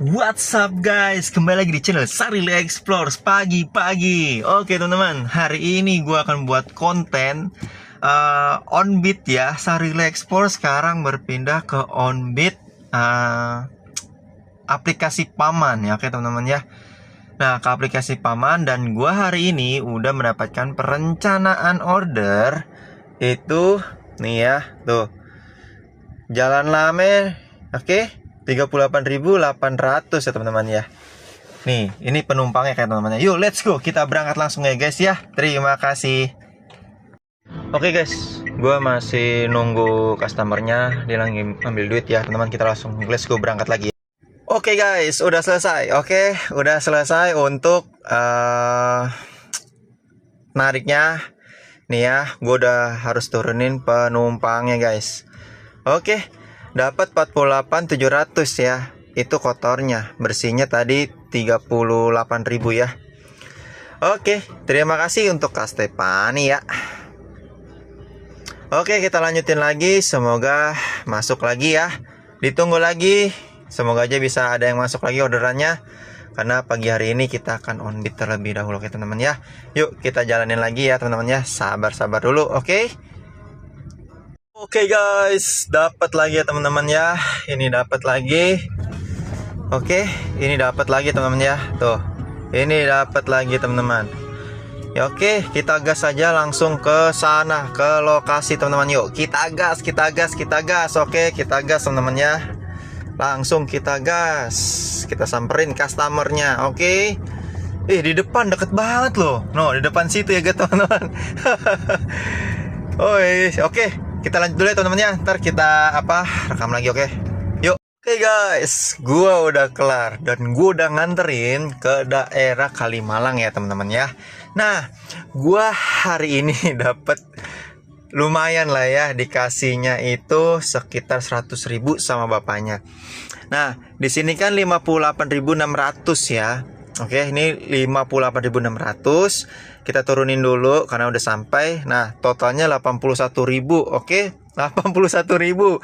What's up guys, kembali lagi di channel Saril Explore pagi-pagi. Oke teman-teman, hari ini gue akan buat konten Onbit ya. Saril Explore sekarang berpindah ke Onbit, aplikasi Paman ya. Oke teman-teman ya. Nah, ke aplikasi Paman, dan gue hari ini udah mendapatkan perencanaan order. Itu nih ya, tuh Jalan Lame, oke, 38.800 ya teman-teman ya. Nih, ini penumpangnya kayak teman-teman. Yuk, let's go. Kita berangkat langsung ya guys ya. Terima kasih. Oke guys, gue masih nunggu customernya. Dia lagi ambil duit ya teman-teman. Kita langsung let's go berangkat lagi. Oke guys, udah selesai. Oke, udah selesai untuk nariknya. Nih ya, gue udah harus turunin penumpangnya guys. Oke, dapat 48.700 ya. Itu kotornya, bersihnya tadi 38.000 ya. Oke, terima kasih untuk Kak Stefani ya. Oke, kita lanjutin lagi. Semoga masuk lagi ya. Ditunggu lagi. Semoga aja bisa ada yang masuk lagi orderannya. Karena pagi hari ini kita akan Onbit terlebih dahulu ya teman-teman ya. Yuk kita jalanin lagi ya teman-teman ya. Sabar-sabar dulu, oke? Oke guys, dapat lagi ya teman-teman ya. Ini dapat lagi. Oke, ini dapat lagi teman-teman ya. Tuh, ini dapat lagi teman-teman. Ya oke, kita gas aja langsung ke sana, ke lokasi teman-teman. Yuk, kita gas, kita gas, kita gas. Oke, kita gas teman-teman ya. Langsung kita gas. Kita samperin customernya. Oke. Di depan deket banget loh. No, di depan situ ya guys teman-teman. Oke. Kita lanjut dulu ya teman-teman ya. Ntar kita rekam lagi, oke? Yuk. Oke guys, gua udah kelar dan gua udah nganterin ke daerah Kalimalang ya teman-teman ya. Nah, gua hari ini dapat lumayan lah ya, dikasihnya itu sekitar 100.000 sama bapaknya. Nah, di sini kan 58.600 ya. Oke, ini 58.600. Kita turunin dulu karena udah sampai. Nah, totalnya 81.000. Oke, 81.000.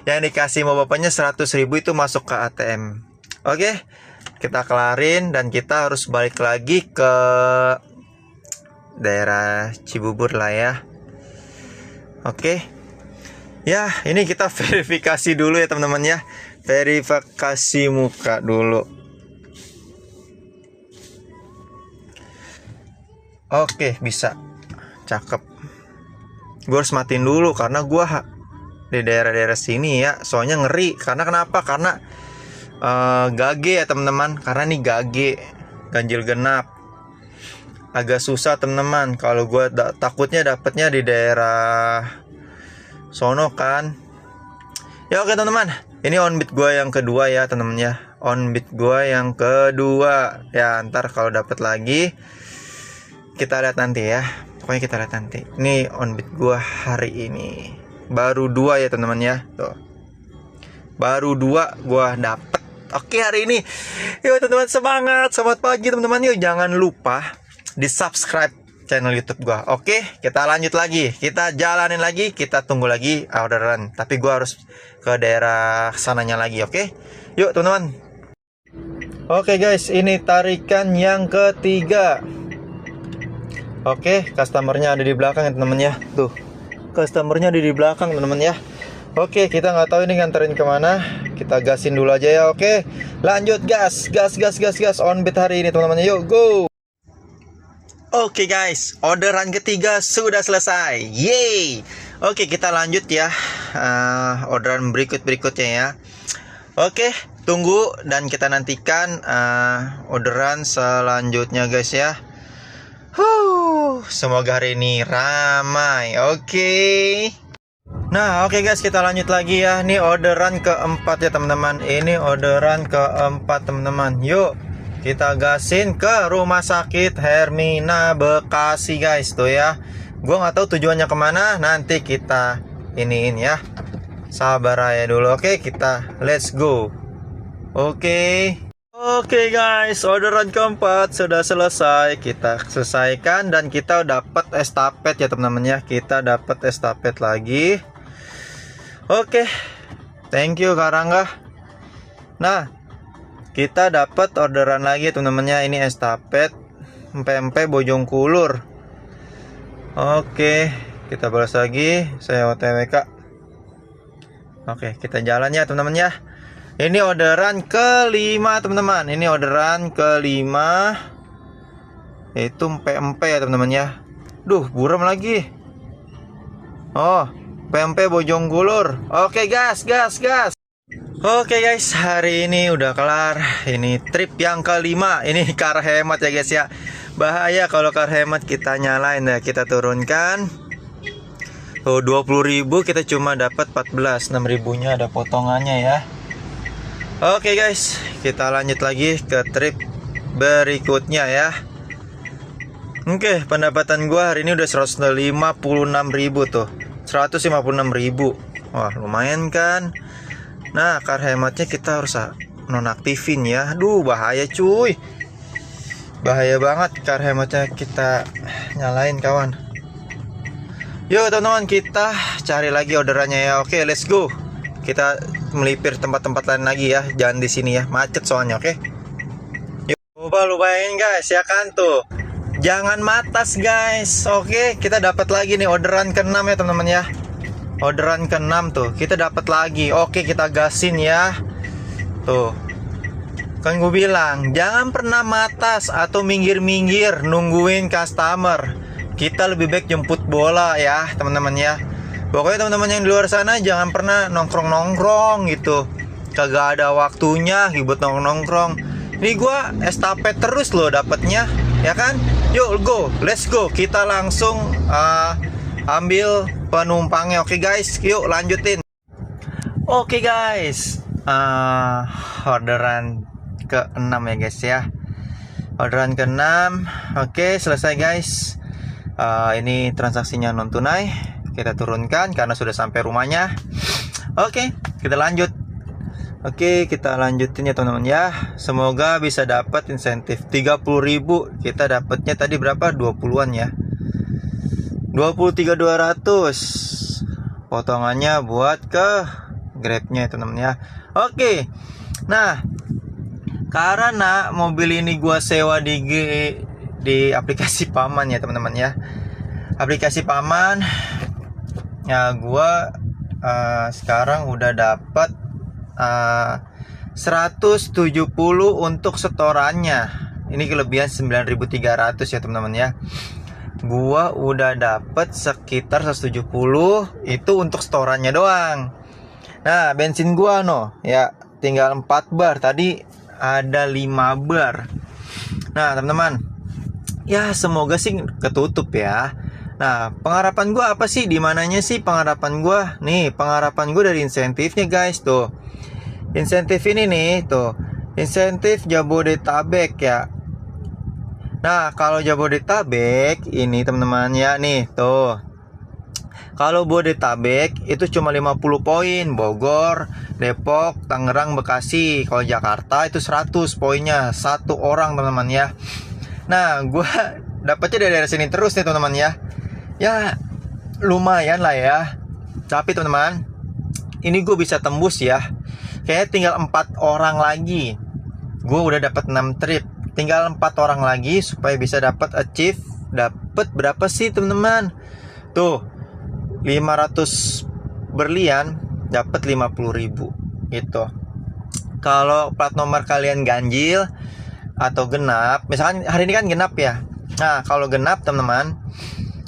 Yang dikasih sama bapaknya 100.000 itu masuk ke ATM. Oke, kita kelarin dan kita harus balik lagi ke daerah Cibubur lah ya. Oke. Ya, ini kita verifikasi dulu ya teman-teman ya. Verifikasi muka dulu. Oke, bisa. Cakep. Gue harus matiin dulu karena gue di daerah-daerah sini ya. Soalnya ngeri. Karena kenapa? Karena gage ya teman-teman. Karena nih gage, ganjil genap. Agak susah teman-teman. Kalau gue takutnya dapetnya di daerah sono kan. Ya oke teman-teman. Ini Onbit gue yang kedua ya teman-teman ya. Onbit gue yang kedua. Ya ntar kalau dapet lagi kita lihat nanti ya. Pokoknya kita lihat nanti. Ini Onbit gua hari ini. Baru 2 ya teman-teman ya. Tuh. Baru 2 gua dapet. Oke, hari ini. Yuk teman-teman, semangat. Selamat pagi teman-teman. Yuk jangan lupa di-subscribe channel YouTube gua. Oke, kita lanjut lagi. Kita jalanin lagi, kita tunggu lagi orderan. Tapi gua harus ke daerah sananya lagi, oke? Yuk teman-teman. Oke guys, ini tarikan yang ketiga. Oke, customernya ada di belakang ya teman-teman ya. Tuh, customernya ada di belakang teman-teman ya. Oke, kita nggak tahu ini nganterin kemana. Kita gasin dulu aja ya. Oke, lanjut gas. Onbit hari ini teman-teman. Yuk, go. Oke guys, orderan ketiga sudah selesai. Yeay. Oke, kita lanjut ya. Orderan berikutnya ya. Oke, tunggu dan kita nantikan orderan selanjutnya guys ya. Semoga hari ini ramai. Oke. Nah, oke guys, kita lanjut lagi ya. Ini orderan keempat ya teman-teman. Ini orderan keempat teman-teman. Yuk, kita gasin ke Rumah Sakit Hermina Bekasi guys. Tuh ya. Gua nggak tahu tujuannya kemana. Nanti kita iniin ya. Sabar aja dulu. Oke, kita let's go. Oke. Oke guys, orderan keempat sudah selesai. Kita selesaikan dan kita dapat estafet ya teman-teman ya. Kita dapat estafet lagi. Oke. Thank you Kak Rangga. Nah, kita dapat orderan lagi teman-temannya. Ini estafet empek-empek Bojongkulur. Oke, kita balas lagi. Saya OTWK. Oke, kita jalan ya teman-teman ya. Ini orderan kelima teman-teman. Ini orderan kelima. Itu empek-empek ya teman-teman ya. Duh, buram lagi. Oh, empek-empek Bojongkulur. Oke gas. Oke guys, hari ini udah kelar. Ini trip yang kelima. Ini car hemat ya guys ya. Bahaya kalau car hemat kita nyalain ya. Kita turunkan. Tuh 20.000 kita cuma dapat 14. 6.000 nya ada potongannya ya. Oke guys, kita lanjut lagi ke trip berikutnya ya. Oke, pendapatan gua hari ini udah 156.000 tuh. 156.000. Wah, lumayan kan? Nah, car hematnya kita harus nonaktifin ya. Aduh, bahaya cuy. Bahaya banget car hematnya kita nyalain kawan. Yuk teman-teman, kita cari lagi orderannya ya. Oke, let's go. Kita melipir tempat-tempat lain lagi ya. Jangan di sini ya, macet soalnya, oke. Yuk, lupain guys ya kan tuh. Jangan matas guys. Oke, kita dapat lagi nih orderan ke-6 ya teman-teman ya. Orderan ke-6 tuh, kita dapat lagi. Oke, kita gasin ya. Tuh. Kan gue bilang, jangan pernah matas atau minggir-minggir nungguin customer. Kita lebih baik jemput bola ya, teman-teman ya. Pokoknya teman-teman yang di luar sana jangan pernah nongkrong-nongkrong gitu. Kagak ada waktunya buat nongkrong. Ini gue estafet terus loh dapatnya, ya kan? Yuk, let's go. Kita langsung ambil penumpangnya. Oke guys, yuk lanjutin. Oke guys, orderan ke-6 ya guys ya. Orderan ke-6. Oke, selesai guys. Ini transaksinya non tunai. Kita turunkan karena sudah sampai rumahnya. Oke, kita lanjut. Oke, kita lanjutin ya teman-teman ya. Semoga bisa dapat insentif 30.000. Kita dapatnya tadi berapa? 20-an ya. 23.200 potongannya buat ke Grabnya teman-teman ya. Oke, nah karena mobil ini gua sewa di aplikasi Paman ya teman-teman ya. Aplikasi Paman ya, gua sekarang udah dapat 170 untuk setorannya. Ini kelebihan 9.300 ya teman-teman ya. Gua udah dapet sekitar 170 itu untuk setorannya doang. Nah, bensin gua ya tinggal 4 bar. Tadi ada 5 bar. Nah, teman-teman, ya semoga sih ketutup ya. Nah, pengharapan gua apa sih? Di mananya sih pengharapan gua? Nih, pengharapan gua dari insentifnya guys tuh. Insentif ini nih tuh. Insentif Jabodetabek ya. Nah, kalau Jabodetabek ini teman-teman ya nih tuh. Kalau Bodetabek itu cuma 50 poin, Bogor, Depok, Tangerang, Bekasi. Kalau Jakarta itu 100 poinnya, satu orang teman-teman ya. Nah, gua dapatnya dari daerah sini terus nih teman-teman ya. Ya, lumayan lah ya. Tapi teman-teman, ini gue bisa tembus ya. Kayaknya tinggal 4 orang lagi. Gue udah dapat 6 trip. Tinggal 4 orang lagi supaya bisa dapat achieve. Dapat berapa sih teman-teman? Tuh 500 berlian dapat 50.000 gitu. Kalau plat nomor kalian ganjil atau genap, misalkan hari ini kan genap ya. Nah, kalau genap teman-teman,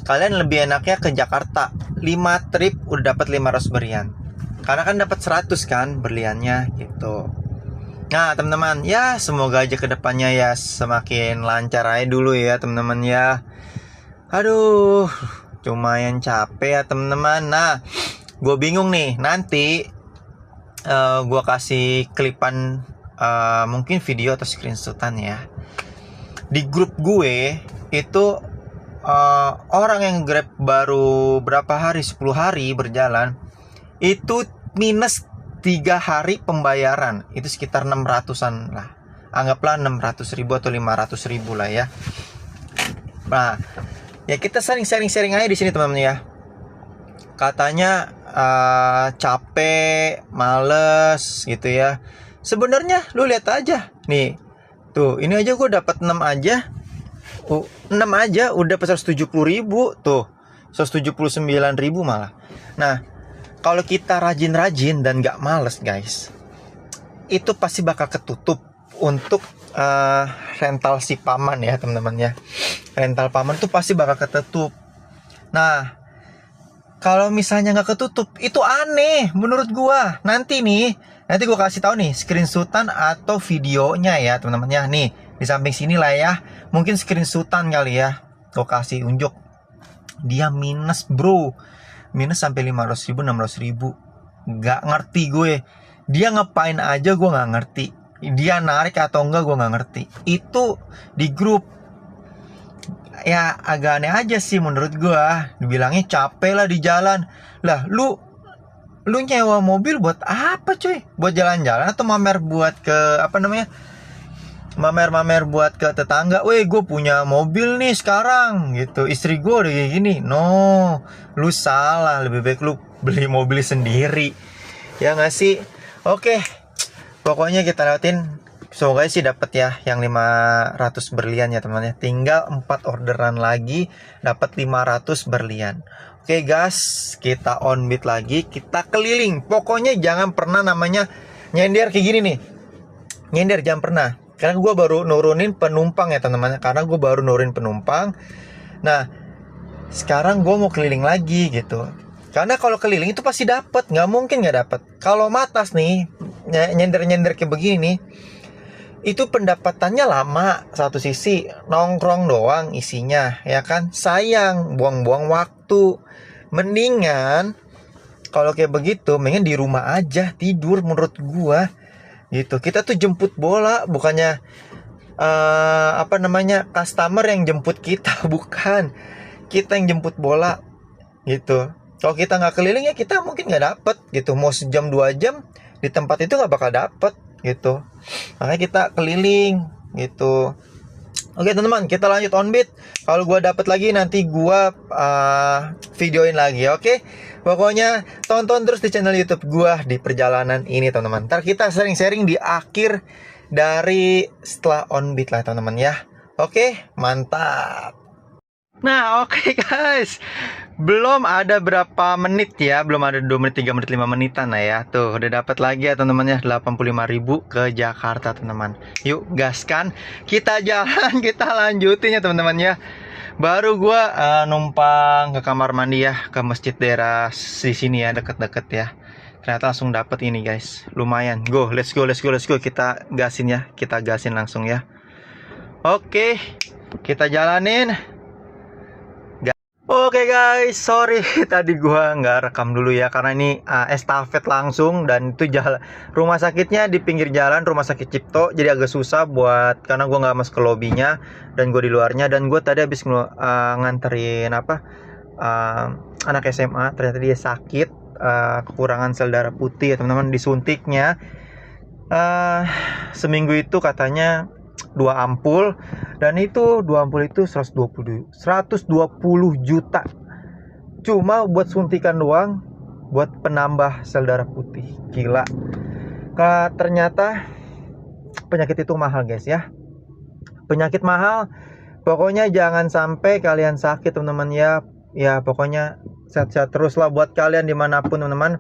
kalian lebih enaknya ke Jakarta. 5 trip udah dapat 500 berlian. Karena kan dapat 100 kan berliannya gitu. Nah teman-teman, ya semoga aja kedepannya ya semakin lancar aja dulu ya teman-teman ya. Aduh, lumayan capek ya teman-teman. Nah, gue bingung nih, nanti gue kasih klipan mungkin video atau screenshotan ya. Di grup gue itu orang yang Grab baru berapa hari, 10 hari berjalan, itu minus 3 hari pembayaran. Itu sekitar 600-an lah. Anggaplah 600.000 atau 500.000 lah ya. Nah, ya kita sharing aja di sini teman-teman ya. Katanya capek, males gitu ya. Sebenarnya lu lihat aja Nih, tuh ini aja gue dapat 6 aja. 6 aja udah 170.000 tuh. 179.000 malah. Nah, kalau kita rajin-rajin dan gak males guys, itu pasti bakal ketutup untuk rental si paman ya teman-teman ya. Rental paman tuh pasti bakal ketutup. Nah, kalau misalnya nggak ketutup, itu aneh menurut gua. Nanti gua kasih tahu nih screenshotan atau videonya ya teman-teman ya. Nih di samping sini lah ya. Mungkin screenshotan kali ya. Gua kasih unjuk. Dia minus bro, minus sampai 500.000, 600.000. Nggak ngerti gue. Dia ngapain aja gue nggak ngerti. Dia narik atau enggak gue nggak ngerti. Itu di grup. Ya agak aneh aja sih menurut gua. Dibilangnya capek lah di jalan. Lah lu nyewa mobil buat apa cuy? Buat jalan-jalan atau mamer buat ke apa namanya? Mamer-mamer buat ke tetangga. Weh gue punya mobil nih sekarang gitu. Istri gue udah kayak gini. No, lu salah. Lebih baik lu beli mobil sendiri. Ya nggak sih? Oke. Pokoknya kita lewatin. Semoga sih dapat ya yang 500 berlian ya teman-teman. Tinggal 4 orderan lagi dapat 500 berlian. Oke guys, kita on beat lagi, kita keliling. Pokoknya jangan pernah namanya nyender kayak gini nih. Nyender jangan pernah. Karena gue baru nurunin penumpang ya teman-teman. Karena gue baru nurunin penumpang. Nah, sekarang gue mau keliling lagi gitu. Karena kalau keliling itu pasti dapat, nggak mungkin nggak dapat. Kalau matas nih nyender-nyender kayak begini nih, itu pendapatannya lama. Satu sisi nongkrong doang isinya ya kan, sayang buang-buang waktu. Mendingan kalau kayak begitu mendingan di rumah aja tidur menurut gua gitu. Kita tuh jemput bola, bukannya customer yang jemput kita. Bukan, kita yang jemput bola gitu. Kalau kita nggak keliling ya kita mungkin nggak dapet gitu. Mau sejam 2 jam di tempat itu nggak bakal dapet gitu. Makanya kita keliling gitu. Oke teman-teman, kita lanjut on beat. Kalau gue dapet lagi nanti gue videoin lagi. Oke, pokoknya tonton terus di channel YouTube gue di perjalanan ini teman-teman. Ntar kita sharing-sharing di akhir dari setelah on beat lah teman-teman ya. Oke, mantap. Nah oke guys, belum ada berapa menit ya, belum ada 2 menit, 3 menit, 5 menitan lah ya. Tuh udah dapat lagi ya teman-teman ya, 85.000 ke Jakarta teman-teman. Yuk gaskan, kita jalan, kita lanjutin ya teman-teman ya. Baru gua numpang ke kamar mandi ya, ke masjid daerah di sini ya, deket-deket ya. Ternyata langsung dapet ini guys, lumayan. Go, let's go. Kita gasin ya, kita gasin langsung ya. Oke, kita jalanin. Oke guys, sorry tadi gua nggak rekam dulu ya karena ini estafet langsung dan itu jalan rumah sakitnya di pinggir jalan, rumah sakit Cipto, jadi agak susah buat karena gua nggak masuk ke lobinya dan gua di luarnya. Dan gua tadi habis nganterin anak SMA, ternyata dia sakit, kekurangan sel darah putih ya teman-teman, disuntiknya seminggu itu katanya 2 ampul, dan itu 2 ampul itu 120 juta cuma buat suntikan doang, buat penambah sel darah putih. Gila. Ternyata penyakit itu mahal guys ya, penyakit mahal. Pokoknya jangan sampai kalian sakit teman-teman ya. Ya pokoknya sehat-sehat terus lah buat kalian dimanapun teman-teman.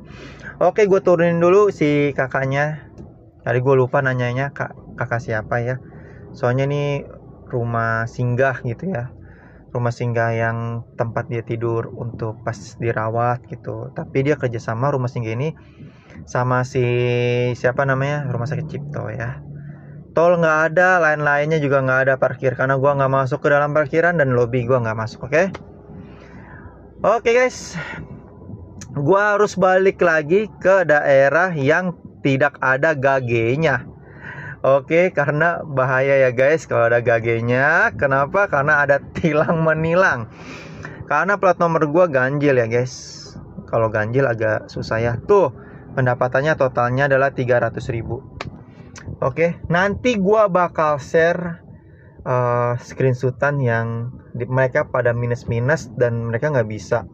Oke, gue turunin dulu si kakaknya. Tadi gue lupa nanyanya kakak siapa ya. Soalnya ini rumah singgah gitu ya, rumah singgah yang tempat dia tidur untuk pas dirawat gitu. Tapi dia kerjasama rumah singgah ini sama si siapa namanya, rumah sakit Cipto ya. Tol nggak ada, lain-lainnya juga nggak ada parkir karena gua nggak masuk ke dalam parkiran dan lobby gua nggak masuk. Oke guys, gua harus balik lagi ke daerah yang tidak ada gage-nya. Oke, karena bahaya ya guys kalau ada gage-nya. Kenapa? Karena ada tilang menilang. Karena plat nomor gua ganjil ya guys. Kalau ganjil agak susah ya. Tuh, pendapatannya totalnya adalah 300.000. Oke, nanti gua bakal share screenshotan yang mereka pada minus-minus dan mereka nggak bisa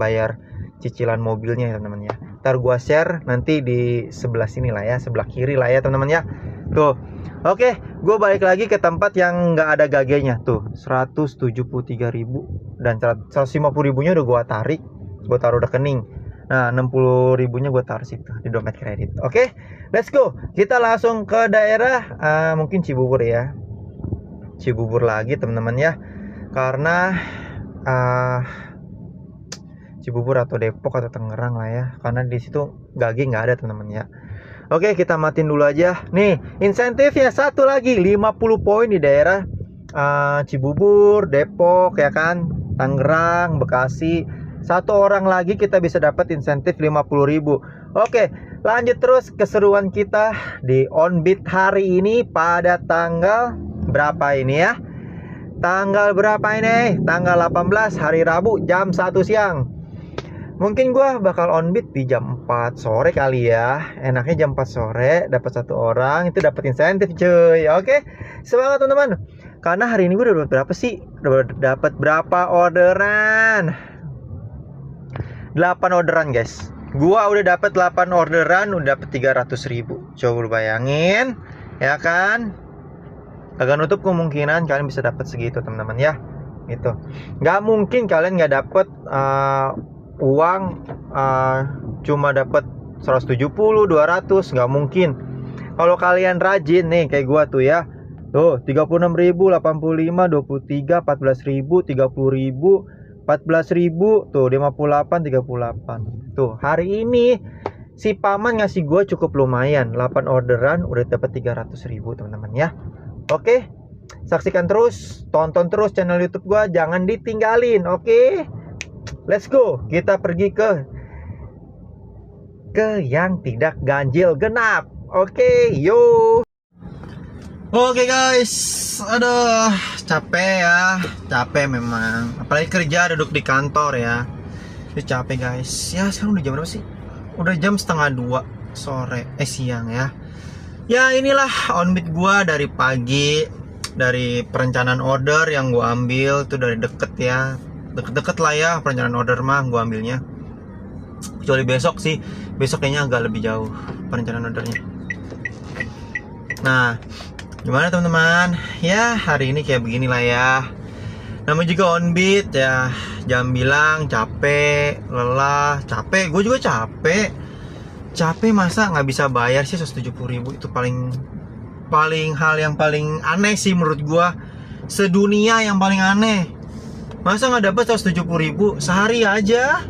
bayar cicilan mobilnya ya teman-teman ya. Ntar gua share nanti di sebelah sini lah ya, sebelah kiri lah ya teman-teman ya. Tuh, Oke, gue balik lagi ke tempat yang nggak ada gagenya tuh, 173.000 dan 150.000-nya udah gue tarik, gue taruh rekening. Nah, 60.000-nya gue taruh situ di dompet kredit. Oke, let's go. Kita langsung ke daerah mungkin Cibubur ya. Cibubur lagi teman-teman ya. Karena Cibubur atau Depok atau Tangerang lah ya. Karena di situ gage nggak ada teman-teman ya. Oke, kita matiin dulu aja. Nih, insentifnya satu lagi 50 poin di daerah Cibubur, Depok ya kan, Tangerang, Bekasi. Satu orang lagi kita bisa dapat insentif 50.000. Oke, lanjut terus keseruan kita di OnBeat hari ini pada tanggal berapa ini ya? Tanggal berapa ini? Tanggal 18 hari Rabu jam 1 siang. Mungkin gue bakal OnBeat di jam 4 sore kali ya. Enaknya jam 4 sore dapat satu orang itu dapat insentif cuy. Oke, semangat teman-teman. Karena hari ini gue udah dapat berapa sih? Udah dapat berapa orderan? 8 orderan guys. Gua udah dapat 8 orderan, udah dapat 300.000. Coba lu bayangin, ya kan? Agak nutup kemungkinan kalian bisa dapat segitu teman-teman ya. Gitu. Gak mungkin kalian nggak dapat uang cuma dapat 170, 200, nggak mungkin. Kalau kalian rajin nih kayak gua tuh ya. Tuh, 36.000, 85, 23, 14.000, 30.000, 14.000 tuh 58, 38. Tuh hari ini si paman ngasih gue cukup lumayan, 8 orderan udah dapat 300.000 teman-teman ya. Oke, saksikan terus, tonton terus channel YouTube gue, jangan ditinggalin. Oke, let's go, kita pergi ke yang tidak ganjil genap. Oke, yo. Oke guys, aduh capek ya, capek memang. Apalagi kerja duduk di kantor ya, itu capek guys. Ya sekarang udah jam berapa sih? Udah jam 1:30 sore, siang ya. Ya inilah OnBeat gua dari pagi, dari perencanaan order yang gua ambil tuh dari deket ya, deket-deket lah ya perencanaan order mah gua ambilnya. Kecuali besok sih, besok kayaknya agak lebih jauh perencanaan ordernya. Nah, gimana teman-teman? Ya hari ini kayak beginilah ya. Namanya juga OnBeat ya. Jangan bilang capek, lelah, capek. Gue juga capek. Capek masa nggak bisa bayar sih 170.000 itu paling hal yang paling aneh sih menurut gue. Sedunia yang paling aneh. Masa nggak dapat 170.000 sehari aja?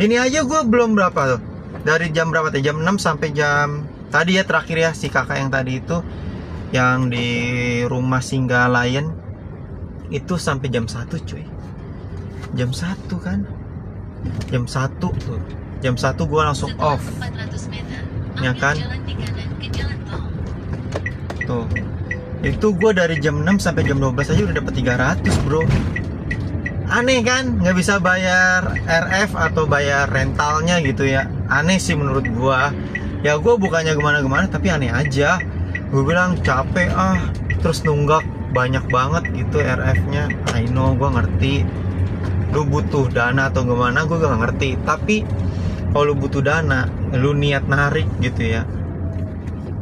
Ini aja gue belum berapa tuh. Dari jam berapa tuh? Jam 6 sampai jam tadi ya terakhir ya si kakak yang tadi itu. Yang di rumah Singgah Lion itu sampai jam 1 cuy. Jam 1 kan. Jam 1 tuh. Jam 1 gue langsung off. Ya kan. Tuh. Itu gue dari jam 6 sampai jam 12 aja udah dapat 300 bro. Aneh kan. Gak bisa bayar RF atau bayar rentalnya gitu ya. Aneh sih menurut gue. Ya gue bukannya gimana-gimana tapi aneh aja. Gue bilang capek terus nunggak banyak banget gitu RF-nya. I know, gue ngerti lu butuh dana atau gimana, gue gak ngerti. Tapi kalau lu butuh dana, lu niat narik gitu ya,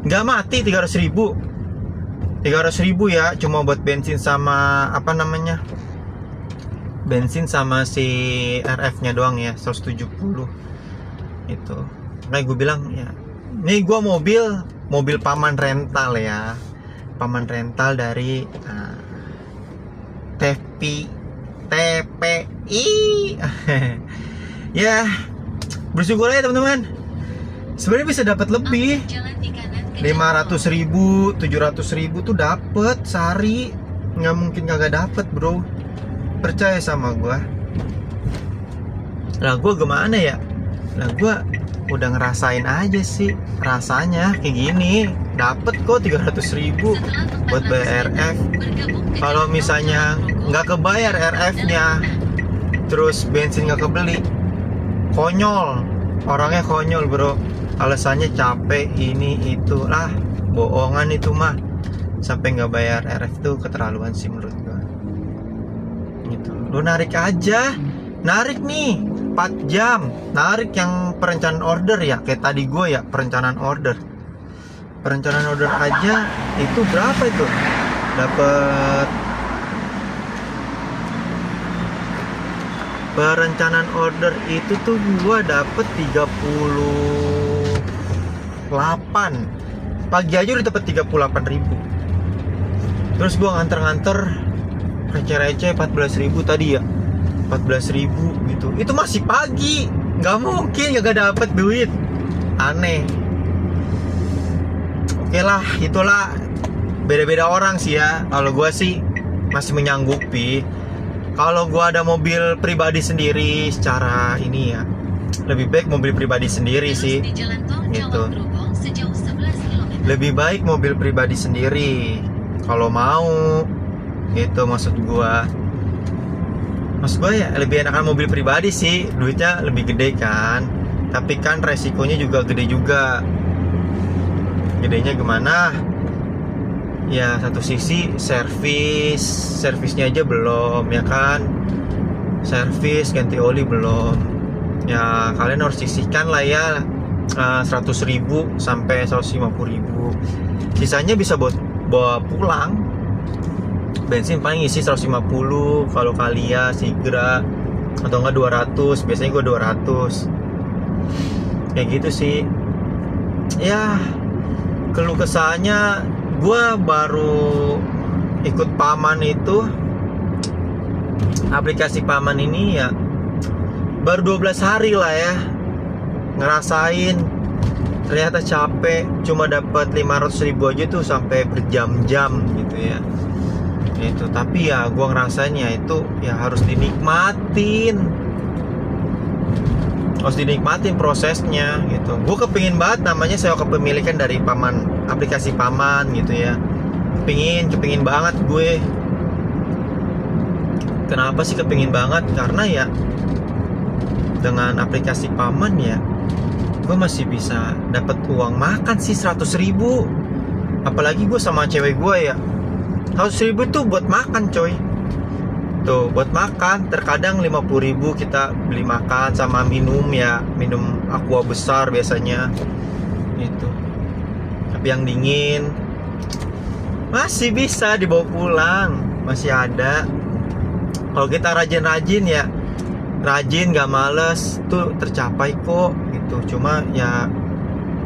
gak mati 300.000 ya, cuma buat bensin sama apa namanya, bensin sama si RF-nya doang ya, 170 itu. Nah gue bilang ya, nih gue mobil paman rental ya, paman rental dari TPI ya, bersyukur aja teman-teman. Sebenarnya bisa dapat lebih, 500.000, 700.000 tuh dapat sehari, nggak mungkin kagak dapat bro, percaya sama gue. Lah gue gimana ya, lah gue udah ngerasain aja sih rasanya kayak gini, dapet kok 300.000 buat bayar RF. Kalau misalnya nggak kebayar RF-nya, terus bensin nggak kebeli, konyol, orangnya konyol bro. Alasannya capek ini itu lah, bohongan itu mah. Sampai nggak bayar RF tuh keterlaluan sih menurut gua. Gitu, lu narik aja, narik nih 4 jam, narik yang perencanaan order ya, kayak tadi gue ya perencanaan order. perencanaan order aja itu berapa itu? Dapat perencanaan order itu tuh gua dapet 38. Pagi aja udah dapet 38.000. Terus gua nganter-nganter receh-receh 14.000 tadi ya. 14.000 gitu. Itu masih pagi. Nggak mungkin gak dapet duit. Aneh. Oke lah, itulah beda-beda orang sih ya. Kalau gua sih masih menyanggupi. Kalau gua ada mobil pribadi sendiri secara ini ya, lebih baik mobil pribadi sendiri sih. Gitu. Lebih baik mobil pribadi sendiri kalau mau. Itu maksud gua. Maksud gua ya lebih enakan mobil pribadi sih, duitnya lebih gede kan. Tapi kan resikonya juga gede juga. Gedenya gimana? Ya satu sisi servisnya aja belum ya kan, servis ganti oli belum. Ya kalian harus sisihkan lah ya 100.000 sampai 150.000. Sisanya bisa bawa pulang. Bensin paling isi 150 kalau Kalia, Sigra, atau enggak 200. Biasanya gue 200. Kayak gitu sih. Ya keluh kesahnya, gue baru ikut Paman itu, aplikasi Paman ini ya baru 12 hari lah ya ngerasain. Ternyata capek, cuma dapat 500.000 aja tuh sampai berjam-jam gitu ya. Itu tapi ya gue ngerasanya itu ya harus dinikmatin. Harus dinikmatin prosesnya gitu. Gue kepingin banget namanya sewa kepemilikan dari Paman, aplikasi Paman gitu ya. Kepingin banget gue. Kenapa sih kepingin banget? Karena ya dengan aplikasi Paman ya gue masih bisa dapat uang makan sih 100.000. Apalagi gue sama cewek gue ya 100.000 tuh buat makan coy. Tuh buat makan, terkadang 50.000 kita beli makan sama minum ya, minum aqua besar biasanya itu. Tapi yang dingin masih bisa dibawa pulang, masih ada. Kalau kita rajin-rajin ya, rajin gak males tuh tercapai kok gitu. Cuma ya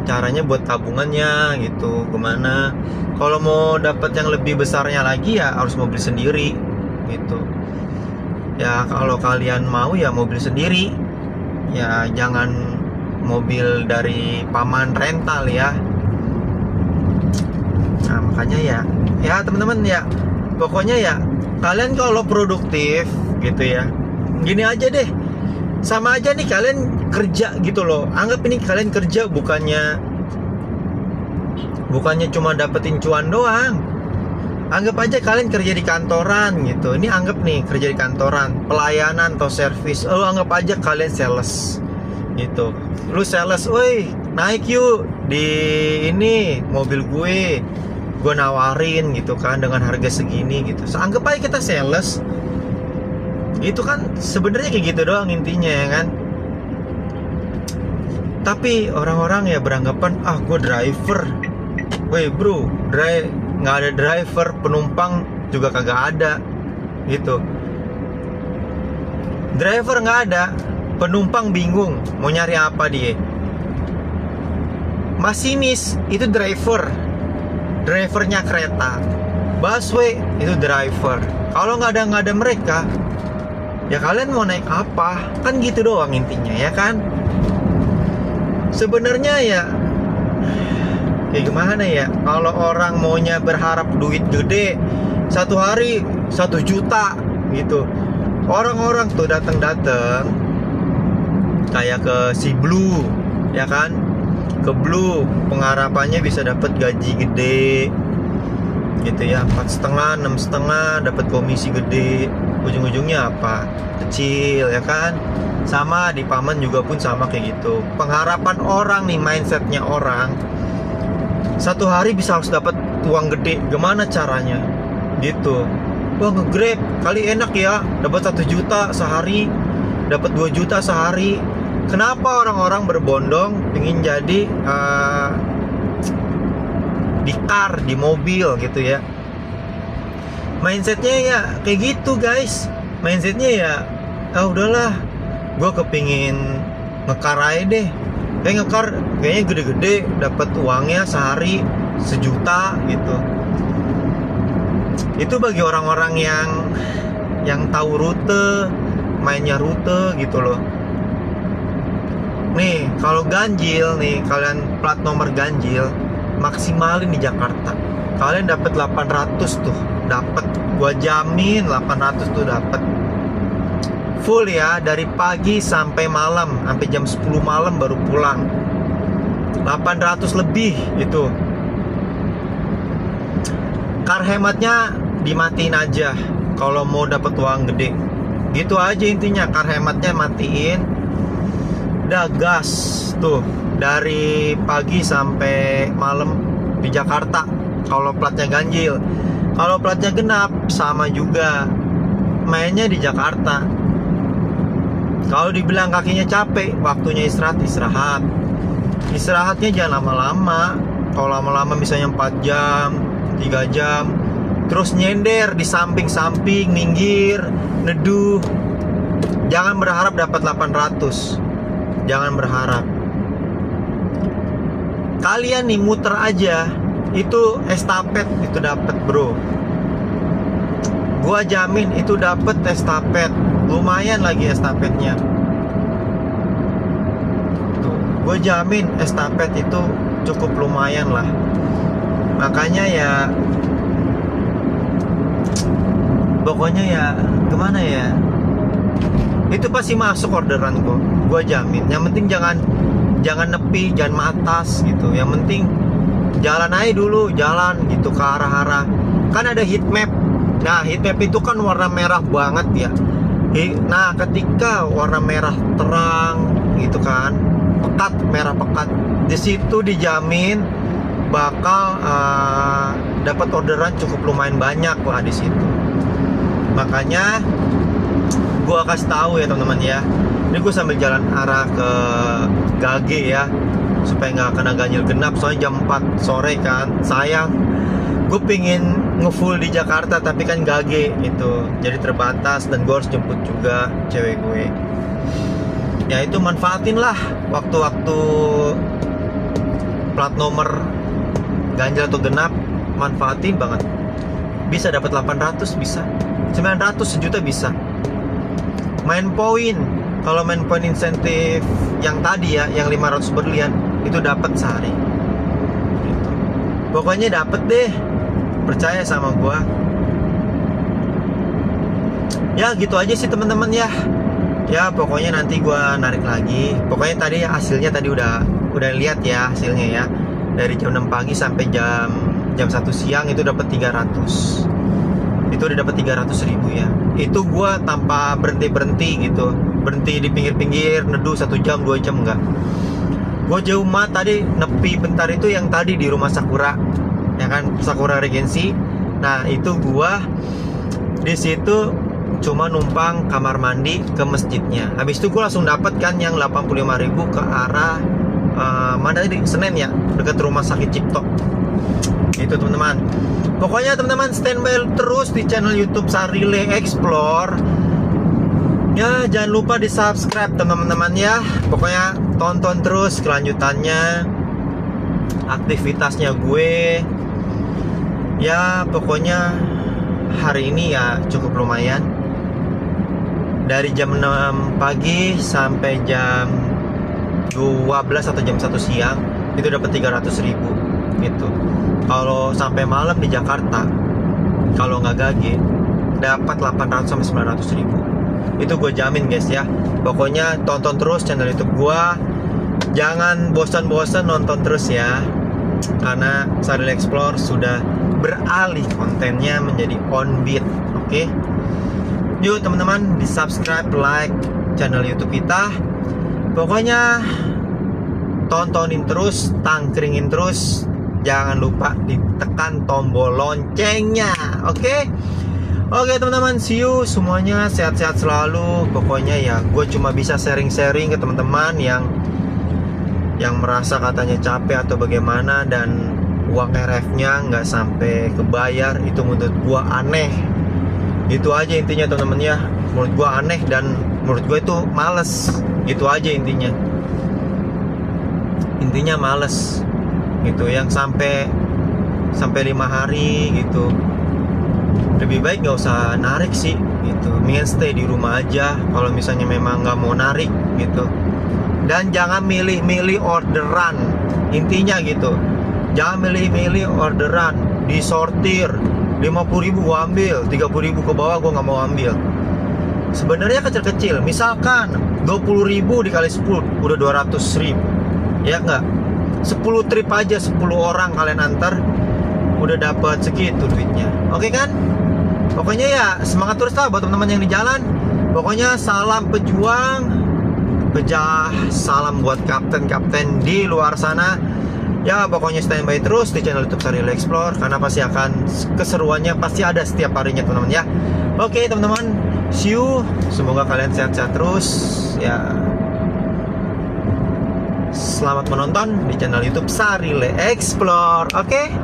caranya buat tabungannya gitu gimana. Kalau mau dapat yang lebih besarnya lagi ya harus mobil sendiri gitu. Ya kalau kalian mau ya mobil sendiri. Ya jangan mobil dari Paman rental ya. Nah makanya ya teman-teman ya, pokoknya ya kalian kalau produktif gitu ya, gini aja deh, sama aja nih kalian kerja gitu loh. Anggap ini kalian kerja bukannya cuma dapetin cuan doang. Anggap aja kalian kerja di kantoran gitu. Ini anggap nih kerja di kantoran, pelayanan atau servis. Lu anggap aja kalian sales gitu. Lu sales, woi naik yuk di ini mobil gue nawarin gitu kan dengan harga segini gitu. So, anggap aja kita sales. Itu kan sebenarnya kayak gitu doang intinya ya kan. Tapi orang-orang ya beranggapan gue driver. Woi bro, nggak ada driver, penumpang juga kagak ada gitu. Driver nggak ada, penumpang bingung mau nyari apa dia. Masinis itu drivernya kereta. Busway itu driver. Kalau nggak ada mereka, ya kalian mau naik apa? Kan gitu doang intinya ya kan. Sebenarnya ya kayak gimana ya, kalau orang maunya berharap duit gede, satu hari 1 juta gitu, orang-orang tuh datang kayak ke si Blue ya kan, ke Blue pengharapannya bisa dapat gaji gede gitu ya, 4,5, 6,5, dapat komisi gede. Ujung-ujungnya apa? Kecil ya kan. Sama di Paman juga pun sama kayak gitu. Pengharapan orang nih, mindsetnya orang, satu hari bisa harus dapat uang gede. Gimana caranya? Gitu. Wah nge-Grab kali enak ya, dapat 1 juta sehari, dapat 2 juta sehari. Kenapa orang-orang berbondong ingin jadi di car, di mobil gitu ya. Mindsetnya ya kayak gitu guys. Mindsetnya ya udahlah, gue kepingin ngekar aja deh. Ngekar kayaknya gede-gede, dapat uangnya sehari 1 juta gitu. Itu bagi orang-orang yang tahu rute, mainnya rute gitu loh. Nih kalau ganjil nih, kalian plat nomor ganjil, maksimalin di Jakarta. Kalian dapat 800 tuh, dapat. Gua jamin 800 tuh dapat. Full ya, dari pagi sampai malam, sampai jam 10 malam baru pulang. 800 lebih itu. Kar hematnya dimatiin aja kalau mau dapat uang gede. Gitu aja intinya, kar hematnya matiin. Udah gas tuh dari pagi sampai malam di Jakarta kalau platnya ganjil. Kalau platnya genap sama juga, mainnya di Jakarta. Kalau dibilang kakinya capek, waktunya istirahat. Istirahatnya jangan lama-lama. Kalau lama-lama misalnya 4 jam, 3 jam, terus nyender di samping-samping, minggir, neduh. Jangan berharap dapat 800. Jangan berharap. Kalian nih muter aja, itu estafet itu dapat bro. Gua jamin itu dapat estafet. Lumayan lagi estafetnya. Gue jamin estafet itu cukup lumayan lah. Makanya ya, pokoknya ya gimana ya, itu pasti masuk orderan kok. Gue jamin. Yang penting jangan nepi, jangan matas gitu. Yang penting jalan aja dulu, jalan gitu ke arah-arah. Kan ada heat map. Nah heat map itu kan warna merah banget ya. Nah ketika warna merah terang gitu kan, pekat, merah pekat, di situ dijamin bakal dapat orderan cukup lumayan banyak lah di situ. Makanya gue kasih tahu ya teman-teman ya. Ini gue sambil jalan arah ke Gage ya, supaya nggak kena ganjil genap. Soalnya jam 4 sore kan, sayang. Gue pingin ngefull di Jakarta tapi kan Gage itu jadi terbatas, dan gue harus jemput juga cewek gue. Ya itu manfaatin lah waktu-waktu plat nomor ganjil atau genap, manfaatin banget. Bisa dapat 800, bisa 900, 1 juta bisa. Main poin, kalau main poin insentif yang tadi ya, yang 500 berlian itu dapat sehari gitu. Pokoknya dapat deh, percaya sama gua. Ya gitu aja sih teman-teman ya. Ya pokoknya nanti gua narik lagi. Pokoknya tadi hasilnya tadi udah lihat ya hasilnya ya. Dari jam 6 pagi sampai jam 1 siang itu dapat 300. Itu udah dapat 300.000 ya. Itu gua tanpa berhenti gitu. Berhenti di pinggir-pinggir neduh 1 jam 2 jam enggak. Gua jauh mah tadi nepi bentar itu yang tadi di rumah Sakura. Ya kan, Sakura Regency. Nah itu gua di situ cuma numpang kamar mandi ke masjidnya. Habis itu gua langsung dapat kan yang 85.000 ke arah mana tadi, Senen ya, dekat rumah sakit Cipto. Itu teman-teman. Pokoknya teman-teman standby terus di channel YouTube Sarile Explore. Ya jangan lupa di subscribe teman-teman ya. Pokoknya tonton terus kelanjutannya, aktivitasnya gue. Ya pokoknya hari ini ya cukup lumayan. Dari jam 6 pagi sampai jam 12 atau jam 1 siang itu dapat 300.000 gitu. Kalau sampai malam di Jakarta, kalau nggak Gage, dapat 800 sampai 900.000. Itu gue jamin guys ya. Pokoknya tonton terus channel YouTube gue. Jangan bosan-bosan nonton terus ya. Karena Sarile Explore sudah beralih kontennya menjadi on beat. Oke? Yuk teman-teman, di subscribe, like channel YouTube kita. Pokoknya tontonin terus, tangkringin terus. Jangan lupa ditekan tombol loncengnya. Oke? Oke teman-teman, see you semuanya, sehat-sehat selalu. Pokoknya ya gue cuma bisa sharing-sharing ke teman-teman yang merasa katanya capek atau bagaimana, dan uang RF-nya nggak sampai kebayar, itu menurut gua aneh. Itu aja intinya teman-teman ya. Menurut gua aneh dan menurut gua itu males. Itu aja intinya. Intinya males. Gitu yang sampai 5 hari gitu. Lebih baik nggak usah narik sih gitu. Mendingan stay di rumah aja kalau misalnya memang nggak mau narik gitu. Dan jangan milih-milih orderan. Intinya gitu. Jangan milih-milih orderan. Disortir 50.000 gua ambil, 30.000 ke bawah gua nggak mau ambil. Sebenarnya kecil-kecil. Misalkan 20.000 dikali 10 udah 200.000. Ya nggak? 10 trip aja, 10 orang kalian antar udah dapat segitu duitnya. Oke kan? Pokoknya ya semangat terus lah buat teman-teman yang di jalan. Pokoknya salam pejuang. Salam buat kapten-kapten di luar sana. Ya pokoknya standby terus di channel YouTube Sarile Explore, karena pasti akan keseruannya pasti ada setiap harinya teman-teman ya. Oke teman-teman, see you. Semoga kalian sehat-sehat terus ya. Selamat menonton di channel YouTube Sarile Explore. Oke.